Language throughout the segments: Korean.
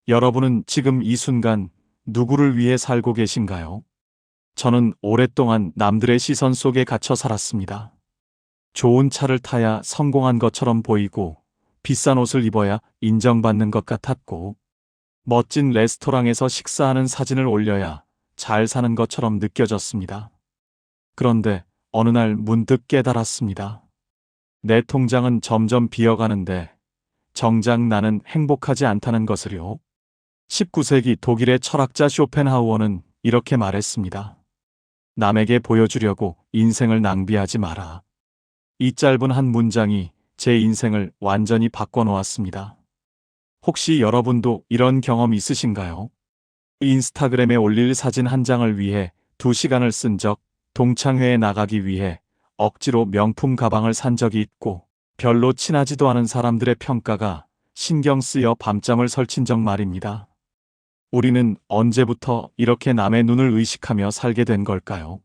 여러분은 지금 이 순간 누구를 위해 살고 계신가요? 저는 오랫동안 남들의 시선 속에 갇혀 살았습니다. 좋은 차를 타야 성공한 것처럼 보이고, 비싼 옷을 입어야 인정받는 것 같았고, 멋진 레스토랑에서 식사하는 사진을 올려야 잘 사는 것처럼 느껴졌습니다. 그런데 어느 날 문득 깨달았습니다. 내 통장은 점점 비어가는데 정작 나는 행복하지 않다는 것을요. 19세기 독일의 철학자 쇼펜하우어는 이렇게 말했습니다. 남에게 보여주려고 인생을 낭비하지 마라. 이 짧은 한 문장이 제 인생을 완전히 바꿔놓았습니다. 혹시 여러분도 이런 경험 있으신가요? 인스타그램에 올릴 사진 한 장을 위해 2시간을 쓴 적, 동창회에 나가기 위해 억지로 명품 가방을 산 적이 있고, 별로 친하지도 않은 사람들의 평가가 신경 쓰여 밤잠을 설친 적 말입니다. 우리는 언제부터 이렇게 남의 눈을 의식하며 살게 된 걸까요?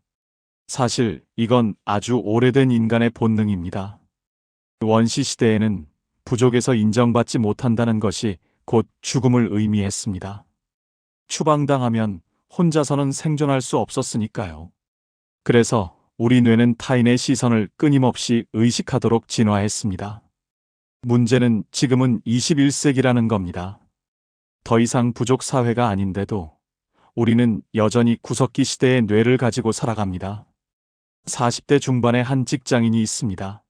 사실 이건 아주 오래된 인간의 본능입니다. 원시 시대에는 부족에서 인정받지 못한다는 것이 곧 죽음을 의미했습니다. 추방당하면 혼자서는 생존할 수 없었으니까요. 그래서 우리 뇌는 타인의 시선을 끊임없이 의식하도록 진화했습니다. 문제는 지금은 21세기라는 겁니다. 더 이상 부족 사회가 아닌데도 우리는 여전히 구석기 시대의 뇌를 가지고 살아갑니다. 40대 중반의 한 직장인이 있습니다.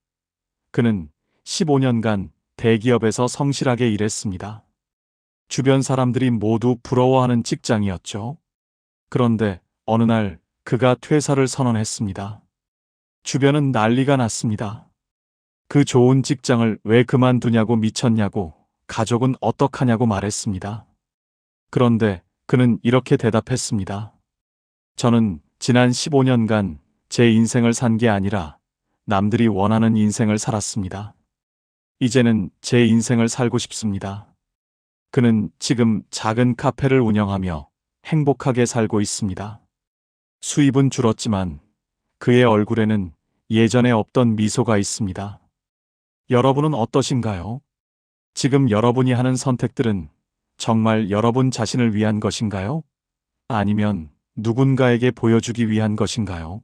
그는 15년간 대기업에서 성실하게 일했습니다. 주변 사람들이 모두 부러워하는 직장이었죠. 그런데 어느 날 그가 퇴사를 선언했습니다. 주변은 난리가 났습니다. 그 좋은 직장을 왜 그만두냐고, 미쳤냐고, 가족은 어떡하냐고 말했습니다. 그런데 그는 이렇게 대답했습니다. 저는 지난 15년간 제 인생을 산 게 아니라 남들이 원하는 인생을 살았습니다. 이제는 제 인생을 살고 싶습니다. 그는 지금 작은 카페를 운영하며 행복하게 살고 있습니다. 수입은 줄었지만 그의 얼굴에는 예전에 없던 미소가 있습니다. 여러분은 어떠신가요? 지금 여러분이 하는 선택들은 정말 여러분 자신을 위한 것인가요? 아니면 누군가에게 보여주기 위한 것인가요?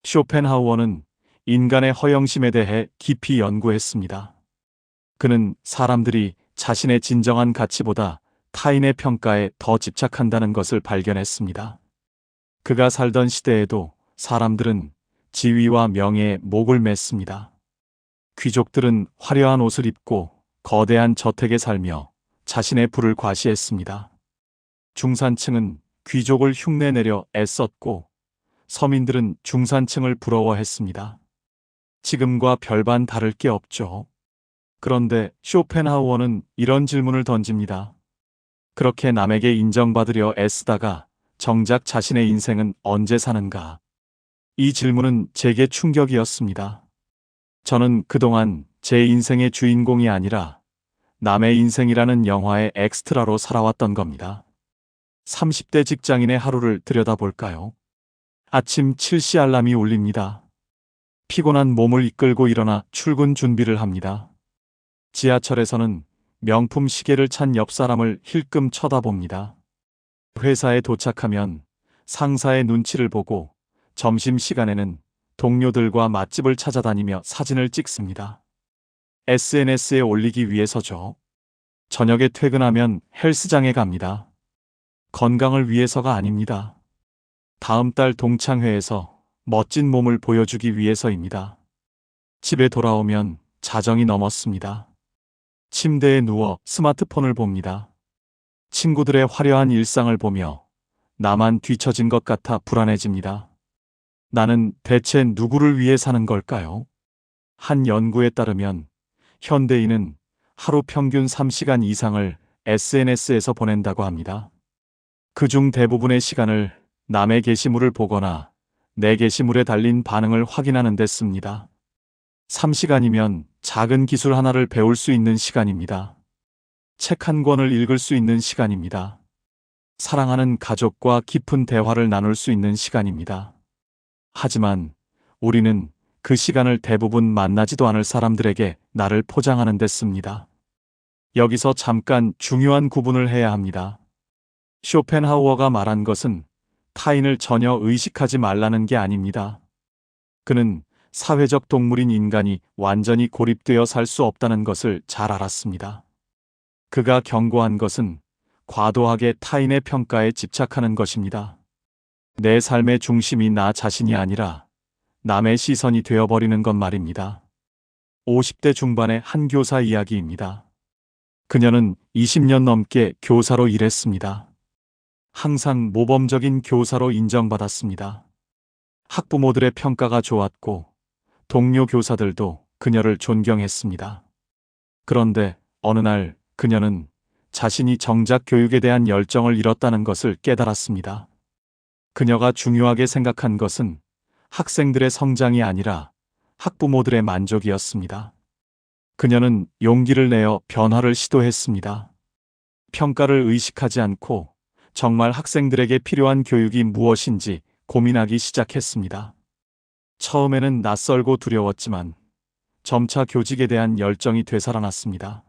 쇼펜하우어는 인간의 허영심에 대해 깊이 연구했습니다. 그는 사람들이 자신의 진정한 가치보다 타인의 평가에 더 집착한다는 것을 발견했습니다. 그가 살던 시대에도 사람들은 지위와 명예에 목을 맸습니다. 귀족들은 화려한 옷을 입고 거대한 저택에 살며 자신의 부를 과시했습니다. 중산층은 귀족을 흉내내려 애썼고, 서민들은 중산층을 부러워했습니다. 지금과 별반 다를 게 없죠. 그런데 쇼펜하우어는 이런 질문을 던집니다. 그렇게 남에게 인정받으려 애쓰다가 정작 자신의 인생은 언제 사는가? 이 질문은 제게 충격이었습니다. 저는 그동안 제 인생의 주인공이 아니라 남의 인생이라는 영화의 엑스트라로 살아왔던 겁니다. 30대 직장인의 하루를 들여다볼까요? 아침 7시 알람이 울립니다. 피곤한 몸을 이끌고 일어나 출근 준비를 합니다. 지하철에서는 명품 시계를 찬 옆 사람을 힐끔 쳐다봅니다. 회사에 도착하면 상사의 눈치를 보고 점심시간에는 동료들과 맛집을 찾아다니며 사진을 찍습니다. SNS에 올리기 위해서죠. 저녁에 퇴근하면 헬스장에 갑니다. 건강을 위해서가 아닙니다. 다음 달 동창회에서 멋진 몸을 보여주기 위해서입니다. 집에 돌아오면 자정이 넘었습니다. 침대에 누워 스마트폰을 봅니다. 친구들의 화려한 일상을 보며 나만 뒤처진 것 같아 불안해집니다. 나는 대체 누구를 위해 사는 걸까요? 한 연구에 따르면 현대인은 하루 평균 3시간 이상을 SNS에서 보낸다고 합니다. 그중 대부분의 시간을 남의 게시물을 보거나 내 게시물에 달린 반응을 확인하는 데 씁니다. 3시간이면 작은 기술 하나를 배울 수 있는 시간입니다. 책 한 권을 읽을 수 있는 시간입니다. 사랑하는 가족과 깊은 대화를 나눌 수 있는 시간입니다. 하지만 우리는 그 시간을 대부분 만나지도 않을 사람들에게 나를 포장하는 데 씁니다. 여기서 잠깐 중요한 구분을 해야 합니다. 쇼펜하우어가 말한 것은 타인을 전혀 의식하지 말라는 게 아닙니다. 그는 사회적 동물인 인간이 완전히 고립되어 살 수 없다는 것을 잘 알았습니다. 그가 경고한 것은 과도하게 타인의 평가에 집착하는 것입니다. 내 삶의 중심이 나 자신이 아니라 남의 시선이 되어버리는 것 말입니다. 50대 중반의 한 교사 이야기입니다. 그녀는 20년 넘게 교사로 일했습니다. 항상 모범적인 교사로 인정받았습니다. 학부모들의 평가가 좋았고 동료 교사들도 그녀를 존경했습니다. 그런데 어느 날 그녀는 자신이 정작 교육에 대한 열정을 잃었다는 것을 깨달았습니다. 그녀가 중요하게 생각한 것은 학생들의 성장이 아니라 학부모들의 만족이었습니다. 그녀는 용기를 내어 변화를 시도했습니다. 평가를 의식하지 않고 정말 학생들에게 필요한 교육이 무엇인지 고민하기 시작했습니다. 처음에는 낯설고 두려웠지만 점차 교직에 대한 열정이 되살아났습니다.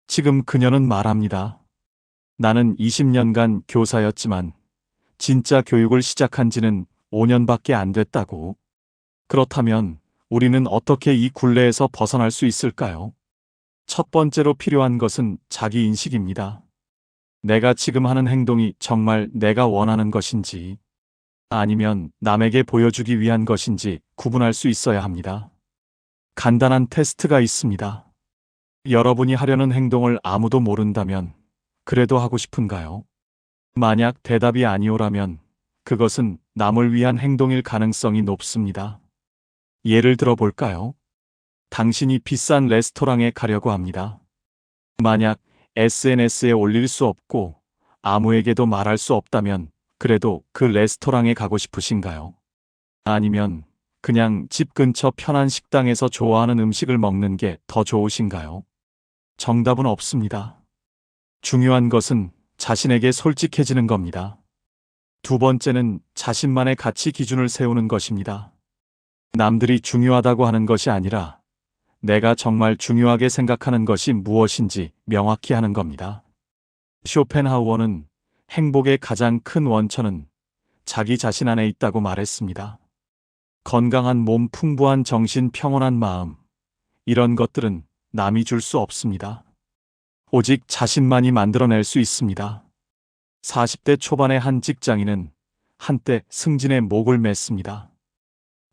지금 그녀는 말합니다. 나는 20년간 교사였지만 진짜 교육을 시작한 지는 5년밖에 안 됐다고. 그렇다면 우리는 어떻게 이 굴레에서 벗어날 수 있을까요? 첫 번째로 필요한 것은 자기 인식입니다. 내가 지금 하는 행동이 정말 내가 원하는 것인지 아니면 남에게 보여주기 위한 것인지 구분할 수 있어야 합니다. 간단한 테스트가 있습니다. 여러분이 하려는 행동을 아무도 모른다면 그래도 하고 싶은가요? 만약 대답이 아니오라면 그것은 남을 위한 행동일 가능성이 높습니다. 예를 들어 볼까요? 당신이 비싼 레스토랑에 가려고 합니다. 만약 SNS에 올릴 수 없고 아무에게도 말할 수 없다면 그래도 그 레스토랑에 가고 싶으신가요? 아니면 그냥 집 근처 편한 식당에서 좋아하는 음식을 먹는 게 더 좋으신가요? 정답은 없습니다. 중요한 것은 자신에게 솔직해지는 겁니다. 두 번째는 자신만의 가치 기준을 세우는 것입니다. 남들이 중요하다고 하는 것이 아니라 내가 정말 중요하게 생각하는 것이 무엇인지 명확히 하는 겁니다. 쇼펜하우어는 행복의 가장 큰 원천은 자기 자신 안에 있다고 말했습니다. 건강한 몸, 풍부한 정신, 평온한 마음, 이런 것들은 남이 줄 수 없습니다. 오직 자신만이 만들어낼 수 있습니다. 40대 초반의 한 직장인은 한때 승진의 목을 맸습니다.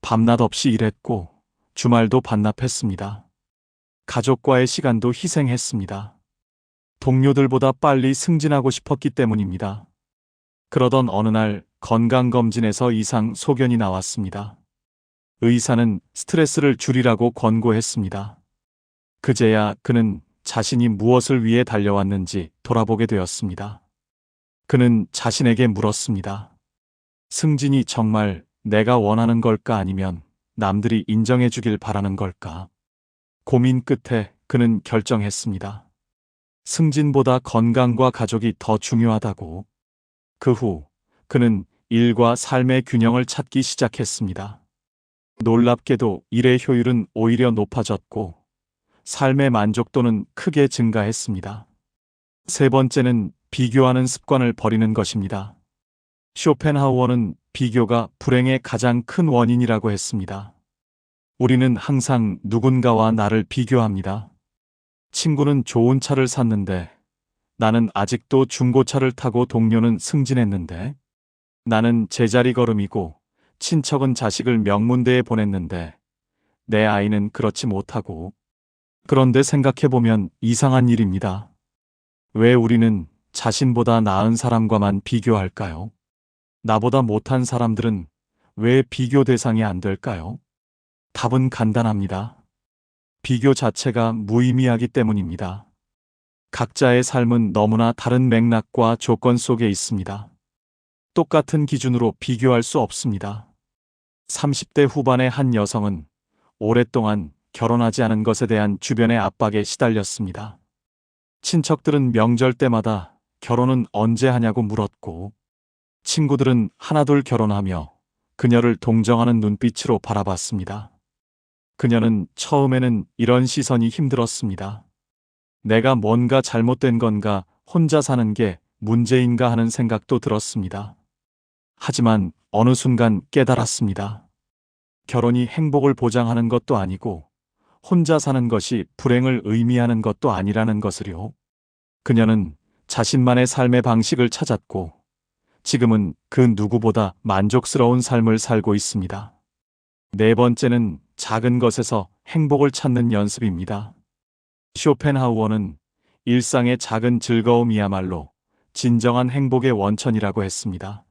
밤낮 없이 일했고 주말도 반납했습니다. 가족과의 시간도 희생했습니다. 동료들보다 빨리 승진하고 싶었기 때문입니다. 그러던 어느 날 건강검진에서 이상 소견이 나왔습니다. 의사는 스트레스를 줄이라고 권고했습니다. 그제야 그는 자신이 무엇을 위해 달려왔는지 돌아보게 되었습니다. 그는 자신에게 물었습니다. 승진이 정말 내가 원하는 걸까 아니면 남들이 인정해 주길 바라는 걸까? 고민 끝에 그는 결정했습니다. 승진보다 건강과 가족이 더 중요하다고. 그 후 그는 일과 삶의 균형을 찾기 시작했습니다. 놀랍게도 일의 효율은 오히려 높아졌고 삶의 만족도는 크게 증가했습니다. 세 번째는 비교하는 습관을 버리는 것입니다. 쇼펜하우어는 비교가 불행의 가장 큰 원인이라고 했습니다. 우리는 항상 누군가와 나를 비교합니다. 친구는 좋은 차를 샀는데 나는 아직도 중고차를 타고 동료는 승진했는데 나는 제자리 걸음이고 친척은 자식을 명문대에 보냈는데 내 아이는 그렇지 못하고 그런데 생각해보면 이상한 일입니다. 왜 우리는 자신보다 나은 사람과만 비교할까요? 나보다 못한 사람들은 왜 비교 대상이 안 될까요? 답은 간단합니다. 비교 자체가 무의미하기 때문입니다. 각자의 삶은 너무나 다른 맥락과 조건 속에 있습니다. 똑같은 기준으로 비교할 수 없습니다. 30대 후반의 한 여성은 오랫동안 결혼하지 않은 것에 대한 주변의 압박에 시달렸습니다. 친척들은 명절 때마다 결혼은 언제 하냐고 물었고 친구들은 하나둘 결혼하며 그녀를 동정하는 눈빛으로 바라봤습니다. 그녀는 처음에는 이런 시선이 힘들었습니다. 내가 뭔가 잘못된 건가, 혼자 사는 게 문제인가 하는 생각도 들었습니다. 하지만 어느 순간 깨달았습니다. 결혼이 행복을 보장하는 것도 아니고 혼자 사는 것이 불행을 의미하는 것도 아니라는 것을요. 그녀는 자신만의 삶의 방식을 찾았고 지금은 그 누구보다 만족스러운 삶을 살고 있습니다. 네 번째는 작은 것에서 행복을 찾는 연습입니다. 쇼펜하우어는 일상의 작은 즐거움이야말로 진정한 행복의 원천이라고 했습니다.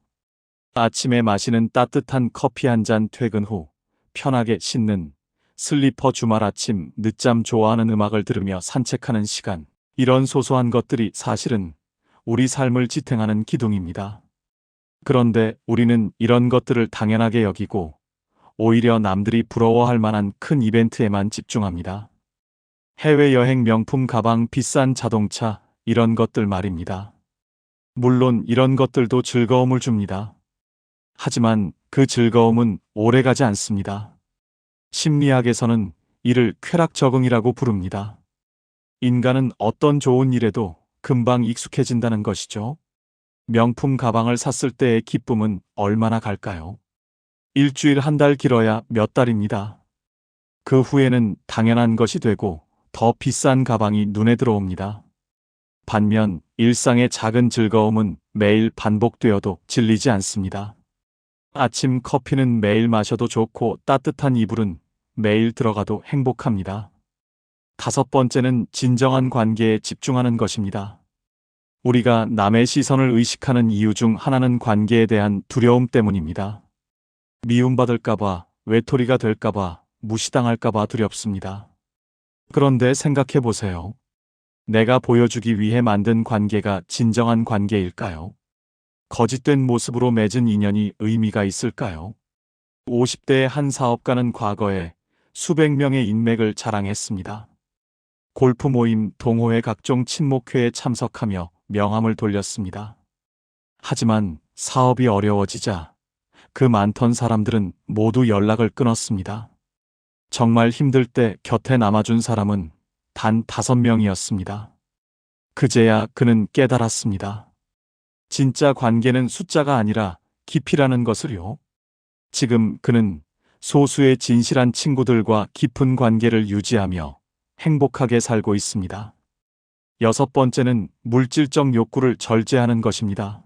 아침에 마시는 따뜻한 커피 한 잔, 퇴근 후 편하게 씻는 슬리퍼, 주말 아침 늦잠, 좋아하는 음악을 들으며 산책하는 시간, 이런 소소한 것들이 사실은 우리 삶을 지탱하는 기둥입니다. 그런데 우리는 이런 것들을 당연하게 여기고 오히려 남들이 부러워할 만한 큰 이벤트에만 집중합니다. 해외여행, 명품 가방, 비싼 자동차, 이런 것들 말입니다. 물론 이런 것들도 즐거움을 줍니다. 하지만 그 즐거움은 오래가지 않습니다. 심리학에서는 이를 쾌락 적응이라고 부릅니다. 인간은 어떤 좋은 일에도 금방 익숙해진다는 것이죠. 명품 가방을 샀을 때의 기쁨은 얼마나 갈까요? 일주일, 한 달, 길어야 몇 달입니다. 그 후에는 당연한 것이 되고 더 비싼 가방이 눈에 들어옵니다. 반면 일상의 작은 즐거움은 매일 반복되어도 질리지 않습니다. 아침 커피는 매일 마셔도 좋고 따뜻한 이불은 매일 들어가도 행복합니다. 다섯 번째는 진정한 관계에 집중하는 것입니다. 우리가 남의 시선을 의식하는 이유 중 하나는 관계에 대한 두려움 때문입니다. 미움받을까봐, 외톨이가 될까봐, 무시당할까봐 두렵습니다. 그런데 생각해 보세요. 내가 보여주기 위해 만든 관계가 진정한 관계일까요? 거짓된 모습으로 맺은 인연이 의미가 있을까요? 50대의 한 사업가는 과거에 수백 명의 인맥을 자랑했습니다. 골프 모임, 동호회, 각종 친목회에 참석하며 명함을 돌렸습니다. 하지만 사업이 어려워지자 그 많던 사람들은 모두 연락을 끊었습니다. 정말 힘들 때 곁에 남아준 사람은 단 5명이었습니다. 그제야 그는 깨달았습니다. 진짜 관계는 숫자가 아니라 깊이라는 것을요. 지금 그는 소수의 진실한 친구들과 깊은 관계를 유지하며 행복하게 살고 있습니다. 여섯 번째는 물질적 욕구를 절제하는 것입니다.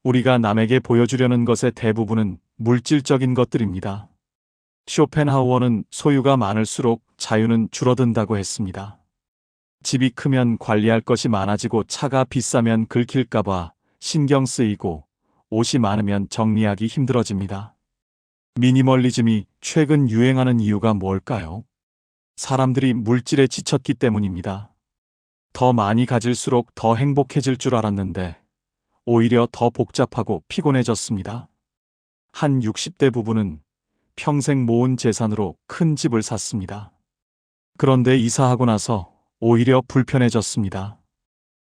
우리가 남에게 보여주려는 것의 대부분은 물질적인 것들입니다. 쇼펜하우어는 소유가 많을수록 자유는 줄어든다고 했습니다. 집이 크면 관리할 것이 많아지고 차가 비싸면 긁힐까봐 신경 쓰이고 옷이 많으면 정리하기 힘들어집니다. 미니멀리즘이 최근 유행하는 이유가 뭘까요? 사람들이 물질에 지쳤기 때문입니다. 더 많이 가질수록 더 행복해질 줄 알았는데 오히려 더 복잡하고 피곤해졌습니다. 한 60대 부부는 평생 모은 재산으로 큰 집을 샀습니다. 그런데 이사하고 나서 오히려 불편해졌습니다.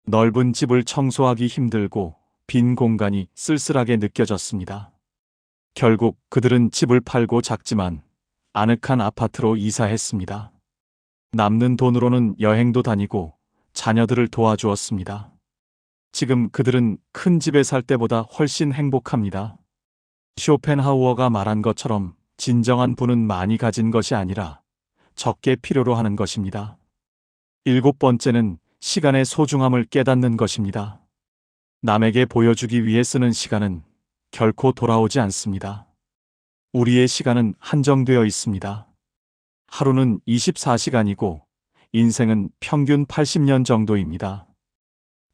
넓은 집을 청소하기 힘들고 빈 공간이 쓸쓸하게 느껴졌습니다. 결국 그들은 집을 팔고 작지만 아늑한 아파트로 이사했습니다. 남는 돈으로는 여행도 다니고 자녀들을 도와주었습니다. 지금 그들은 큰 집에 살 때보다 훨씬 행복합니다. 쇼펜하우어가 말한 것처럼 진정한 부는 많이 가진 것이 아니라 적게 필요로 하는 것입니다. 일곱 번째는 시간의 소중함을 깨닫는 것입니다. 남에게 보여주기 위해 쓰는 시간은 결코 돌아오지 않습니다. 우리의 시간은 한정되어 있습니다. 하루는 24시간이고 인생은 평균 80년 정도입니다.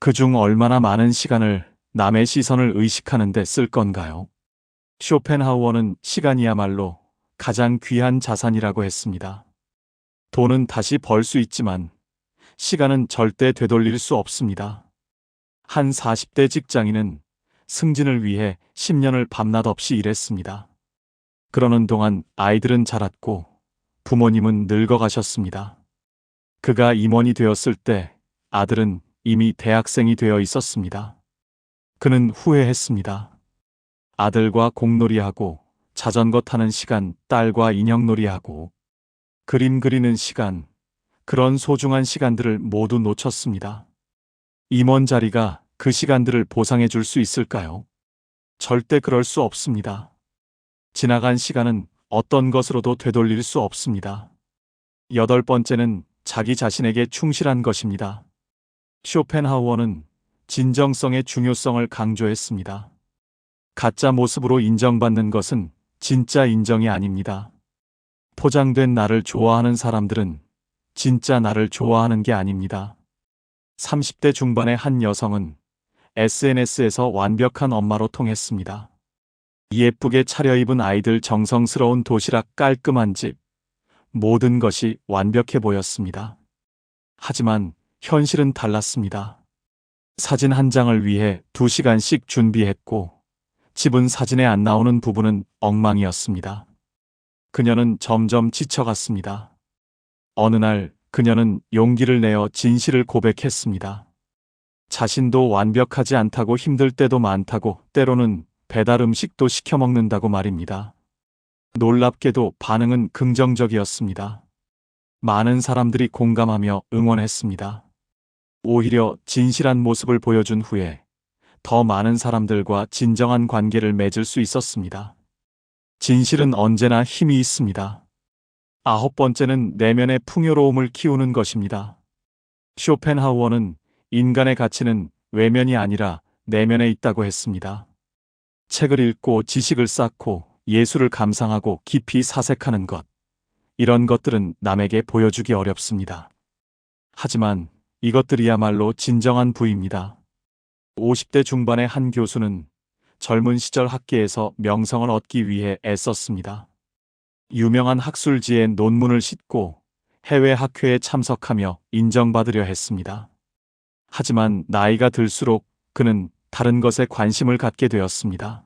그중 얼마나 많은 시간을 남의 시선을 의식하는 데 쓸 건가요? 쇼펜하우어는 시간이야말로 가장 귀한 자산이라고 했습니다. 돈은 다시 벌 수 있지만 시간은 절대 되돌릴 수 없습니다. 한 40대 직장인은 승진을 위해 10년을 밤낮 없이 일했습니다. 그러는 동안 아이들은 자랐고 부모님은 늙어가셨습니다. 그가 임원이 되었을 때 아들은 이미 대학생이 되어 있었습니다. 그는 후회했습니다. 아들과 공놀이하고 자전거 타는 시간, 딸과 인형놀이하고 그림 그리는 시간, 그런 소중한 시간들을 모두 놓쳤습니다. 임원 자리가 그 시간들을 보상해 줄 수 있을까요? 절대 그럴 수 없습니다. 지나간 시간은 어떤 것으로도 되돌릴 수 없습니다. 여덟 번째는 자기 자신에게 충실한 것입니다. 쇼펜하우어는 진정성의 중요성을 강조했습니다. 가짜 모습으로 인정받는 것은 진짜 인정이 아닙니다. 포장된 나를 좋아하는 사람들은 진짜 나를 좋아하는 게 아닙니다. 30대 중반의 한 여성은 SNS에서 완벽한 엄마로 통했습니다. 예쁘게 차려입은 아이들, 정성스러운 도시락, 깔끔한 집, 모든 것이 완벽해 보였습니다. 하지만 현실은 달랐습니다. 사진 한 장을 위해 2시간씩 준비했고, 집은 사진에 안 나오는 부분은 엉망이었습니다. 그녀는 점점 지쳐갔습니다. 어느 날 그녀는 용기를 내어 진실을 고백했습니다. 자신도 완벽하지 않다고, 힘들 때도 많다고, 때로는 배달 음식도 시켜 먹는다고 말입니다. 놀랍게도 반응은 긍정적이었습니다. 많은 사람들이 공감하며 응원했습니다. 오히려 진실한 모습을 보여준 후에 더 많은 사람들과 진정한 관계를 맺을 수 있었습니다. 진실은 언제나 힘이 있습니다. 아홉 번째는 내면의 풍요로움을 키우는 것입니다. 쇼펜하우어는 인간의 가치는 외면이 아니라 내면에 있다고 했습니다. 책을 읽고 지식을 쌓고 예술을 감상하고 깊이 사색하는 것, 이런 것들은 남에게 보여주기 어렵습니다. 하지만 이것들이야말로 진정한 부입니다. 50대 중반의 한 교수는 젊은 시절 학계에서 명성을 얻기 위해 애썼습니다. 유명한 학술지에 논문을 싣고 해외 학회에 참석하며 인정받으려 했습니다. 하지만 나이가 들수록 그는 다른 것에 관심을 갖게 되었습니다.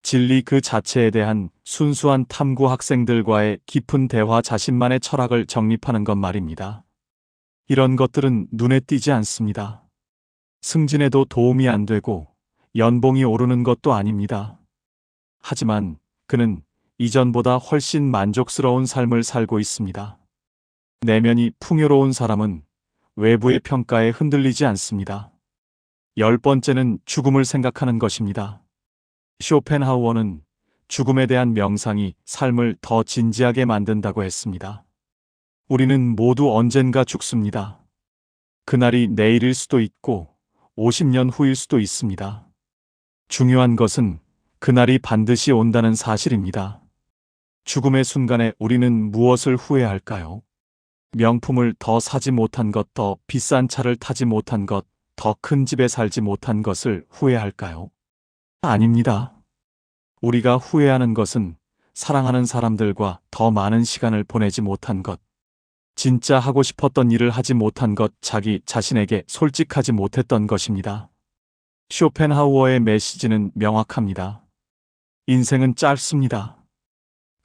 진리 그 자체에 대한 순수한 탐구, 학생들과의 깊은 대화, 자신만의 철학을 정립하는 것 말입니다. 이런 것들은 눈에 띄지 않습니다. 승진에도 도움이 안 되고 연봉이 오르는 것도 아닙니다. 하지만 그는 이전보다 훨씬 만족스러운 삶을 살고 있습니다. 내면이 풍요로운 사람은 외부의 평가에 흔들리지 않습니다. 열 번째는 죽음을 생각하는 것입니다. 쇼펜하우어는 죽음에 대한 명상이 삶을 더 진지하게 만든다고 했습니다. 우리는 모두 언젠가 죽습니다. 그날이 내일일 수도 있고 50년 후일 수도 있습니다. 중요한 것은 그날이 반드시 온다는 사실입니다. 죽음의 순간에 우리는 무엇을 후회할까요? 명품을 더 사지 못한 것, 더 비싼 차를 타지 못한 것, 더 큰 집에 살지 못한 것을 후회할까요? 아닙니다. 우리가 후회하는 것은 사랑하는 사람들과 더 많은 시간을 보내지 못한 것, 진짜 하고 싶었던 일을 하지 못한 것, 자기 자신에게 솔직하지 못했던 것입니다. 쇼펜하우어의 메시지는 명확합니다. 인생은 짧습니다.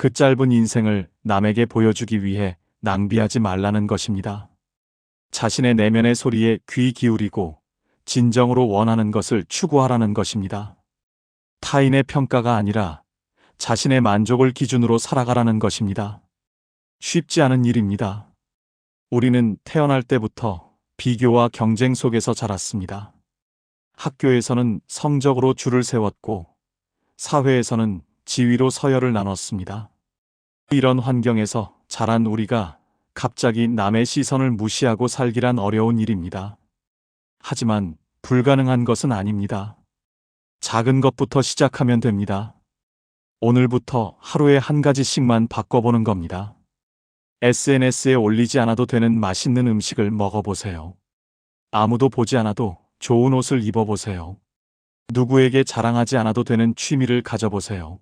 그 짧은 인생을 남에게 보여주기 위해 낭비하지 말라는 것입니다. 자신의 내면의 소리에 귀 기울이고 진정으로 원하는 것을 추구하라는 것입니다. 타인의 평가가 아니라 자신의 만족을 기준으로 살아가라는 것입니다. 쉽지 않은 일입니다. 우리는 태어날 때부터 비교와 경쟁 속에서 자랐습니다. 학교에서는 성적으로 줄을 세웠고 사회에서는 지위로 서열을 나눴습니다. 이런 환경에서 자란 우리가 갑자기 남의 시선을 무시하고 살기란 어려운 일입니다. 하지만 불가능한 것은 아닙니다. 작은 것부터 시작하면 됩니다. 오늘부터 하루에 한 가지씩만 바꿔보는 겁니다. SNS에 올리지 않아도 되는 맛있는 음식을 먹어보세요. 아무도 보지 않아도 좋은 옷을 입어보세요. 누구에게 자랑하지 않아도 되는 취미를 가져보세요.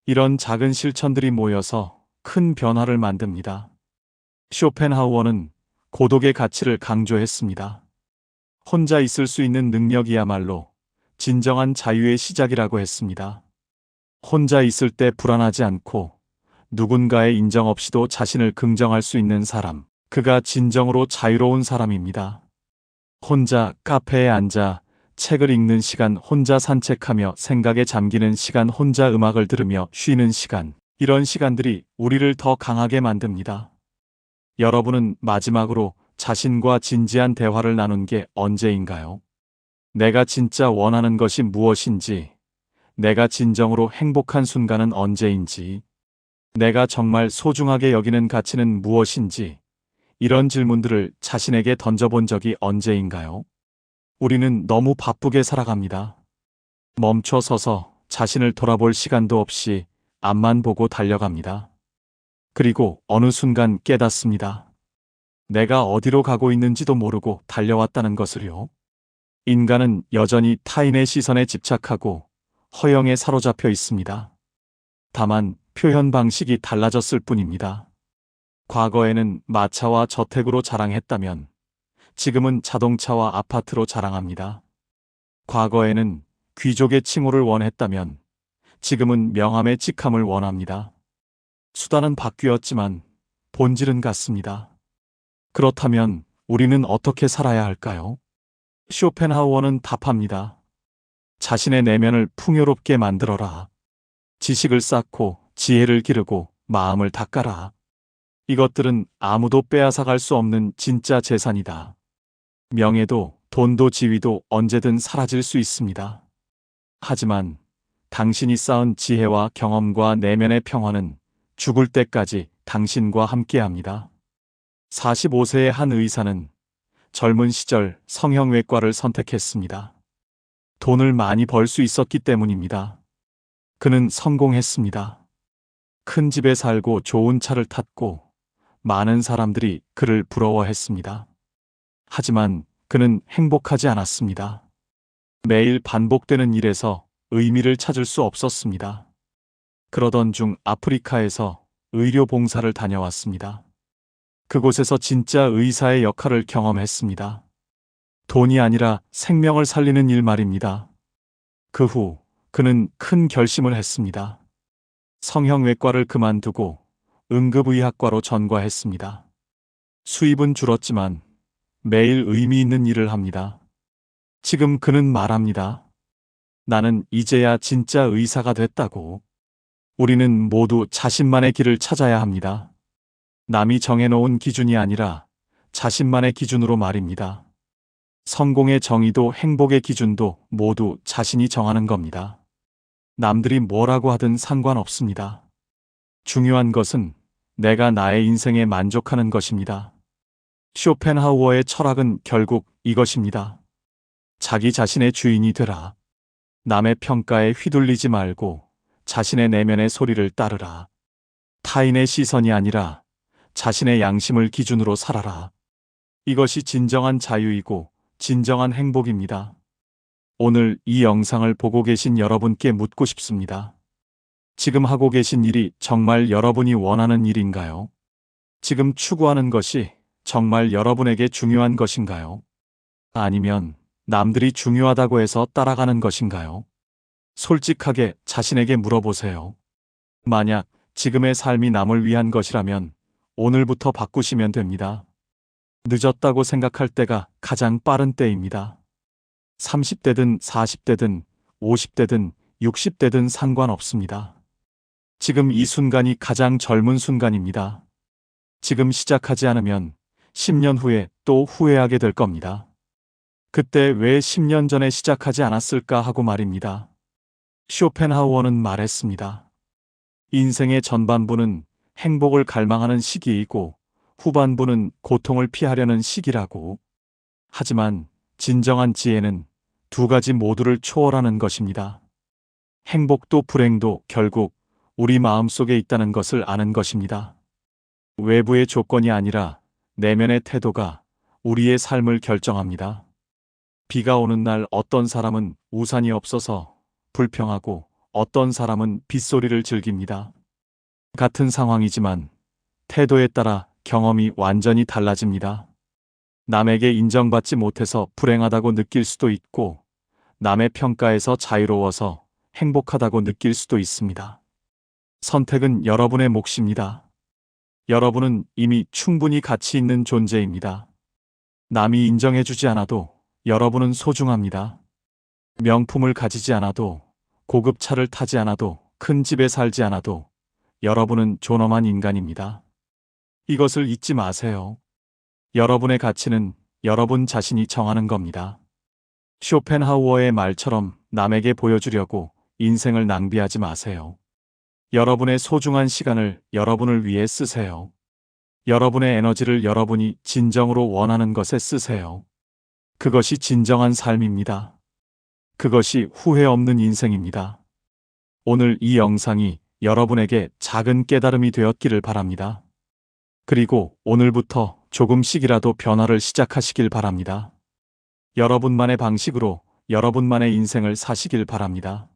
이런 작은 실천들이 모여서 큰 변화를 만듭니다. 쇼펜하우어는 고독의 가치를 강조했습니다. 혼자 있을 수 있는 능력이야말로 진정한 자유의 시작이라고 했습니다. 혼자 있을 때 불안하지 않고 누군가의 인정 없이도 자신을 긍정할 수 있는 사람, 그가 진정으로 자유로운 사람입니다. 혼자 카페에 앉아 책을 읽는 시간, 혼자 산책하며 생각에 잠기는 시간, 혼자 음악을 들으며 쉬는 시간, 이런 시간들이 우리를 더 강하게 만듭니다. 여러분은 마지막으로 자신과 진지한 대화를 나눈 게 언제인가요? 내가 진짜 원하는 것이 무엇인지, 내가 진정으로 행복한 순간은 언제인지, 내가 정말 소중하게 여기는 가치는 무엇인지, 이런 질문들을 자신에게 던져본 적이 언제인가요? 우리는 너무 바쁘게 살아갑니다. 멈춰 서서 자신을 돌아볼 시간도 없이 앞만 보고 달려갑니다. 그리고 어느 순간 깨닫습니다. 내가 어디로 가고 있는지도 모르고 달려왔다는 것을요. 인간은 여전히 타인의 시선에 집착하고 허영에 사로잡혀 있습니다. 다만 표현 방식이 달라졌을 뿐입니다. 과거에는 마차와 저택으로 자랑했다면 지금은 자동차와 아파트로 자랑합니다. 과거에는 귀족의 칭호를 원했다면 지금은 명함의 직함을 원합니다. 수단은 바뀌었지만 본질은 같습니다. 그렇다면 우리는 어떻게 살아야 할까요? 쇼펜하우어는 답합니다. 자신의 내면을 풍요롭게 만들어라. 지식을 쌓고 지혜를 기르고 마음을 닦아라. 이것들은 아무도 빼앗아갈 수 없는 진짜 재산이다. 명예도 돈도 지위도 언제든 사라질 수 있습니다. 하지만 당신이 쌓은 지혜와 경험과 내면의 평화는 죽을 때까지 당신과 함께합니다. 45세의 한 의사는 젊은 시절 성형외과를 선택했습니다. 돈을 많이 벌 수 있었기 때문입니다. 그는 성공했습니다. 큰 집에 살고 좋은 차를 탔고 많은 사람들이 그를 부러워했습니다. 하지만 그는 행복하지 않았습니다. 매일 반복되는 일에서 의미를 찾을 수 없었습니다. 그러던 중 아프리카에서 의료 봉사를 다녀왔습니다. 그곳에서 진짜 의사의 역할을 경험했습니다. 돈이 아니라 생명을 살리는 일 말입니다. 그 후 그는 큰 결심을 했습니다. 성형외과를 그만두고 응급의학과로 전과했습니다. 수입은 줄었지만 매일 의미 있는 일을 합니다. 지금 그는 말합니다. 나는 이제야 진짜 의사가 됐다고. 우리는 모두 자신만의 길을 찾아야 합니다. 남이 정해놓은 기준이 아니라 자신만의 기준으로 말입니다. 성공의 정의도 행복의 기준도 모두 자신이 정하는 겁니다. 남들이 뭐라고 하든 상관없습니다. 중요한 것은 내가 나의 인생에 만족하는 것입니다. 쇼펜하우어의 철학은 결국 이것입니다. 자기 자신의 주인이 되라. 남의 평가에 휘둘리지 말고 자신의 내면의 소리를 따르라. 타인의 시선이 아니라 자신의 양심을 기준으로 살아라. 이것이 진정한 자유이고 진정한 행복입니다. 오늘 이 영상을 보고 계신 여러분께 묻고 싶습니다. 지금 하고 계신 일이 정말 여러분이 원하는 일인가요? 지금 추구하는 것이 정말 여러분에게 중요한 것인가요? 아니면 남들이 중요하다고 해서 따라가는 것인가요? 솔직하게 자신에게 물어보세요. 만약 지금의 삶이 남을 위한 것이라면 오늘부터 바꾸시면 됩니다. 늦었다고 생각할 때가 가장 빠른 때입니다. 30대든 40대든 50대든 60대든 상관없습니다. 지금 이 순간이 가장 젊은 순간입니다. 지금 시작하지 않으면 10년 후에 또 후회하게 될 겁니다. 그때 왜 10년 전에 시작하지 않았을까 하고 말입니다. 쇼펜하우어는 말했습니다. 인생의 전반부는 행복을 갈망하는 시기이고 후반부는 고통을 피하려는 시기라고. 하지만 진정한 지혜는 두 가지 모두를 초월하는 것입니다. 행복도 불행도 결국 우리 마음속에 있다는 것을 아는 것입니다. 외부의 조건이 아니라 내면의 태도가 우리의 삶을 결정합니다. 비가 오는 날 어떤 사람은 우산이 없어서 불평하고 어떤 사람은 빗소리를 즐깁니다. 같은 상황이지만 태도에 따라 경험이 완전히 달라집니다. 남에게 인정받지 못해서 불행하다고 느낄 수도 있고 남의 평가에서 자유로워서 행복하다고 느낄 수도 있습니다. 선택은 여러분의 몫입니다. 여러분은 이미 충분히 가치 있는 존재입니다. 남이 인정해주지 않아도 여러분은 소중합니다. 명품을 가지지 않아도, 고급 차를 타지 않아도, 큰 집에 살지 않아도 여러분은 존엄한 인간입니다. 이것을 잊지 마세요. 여러분의 가치는 여러분 자신이 정하는 겁니다. 쇼펜하우어의 말처럼 남에게 보여주려고 인생을 낭비하지 마세요. 여러분의 소중한 시간을 여러분을 위해 쓰세요. 여러분의 에너지를 여러분이 진정으로 원하는 것에 쓰세요. 그것이 진정한 삶입니다. 그것이 후회 없는 인생입니다. 오늘 이 영상이 여러분에게 작은 깨달음이 되었기를 바랍니다. 그리고 오늘부터 조금씩이라도 변화를 시작하시길 바랍니다. 여러분만의 방식으로 여러분만의 인생을 사시길 바랍니다.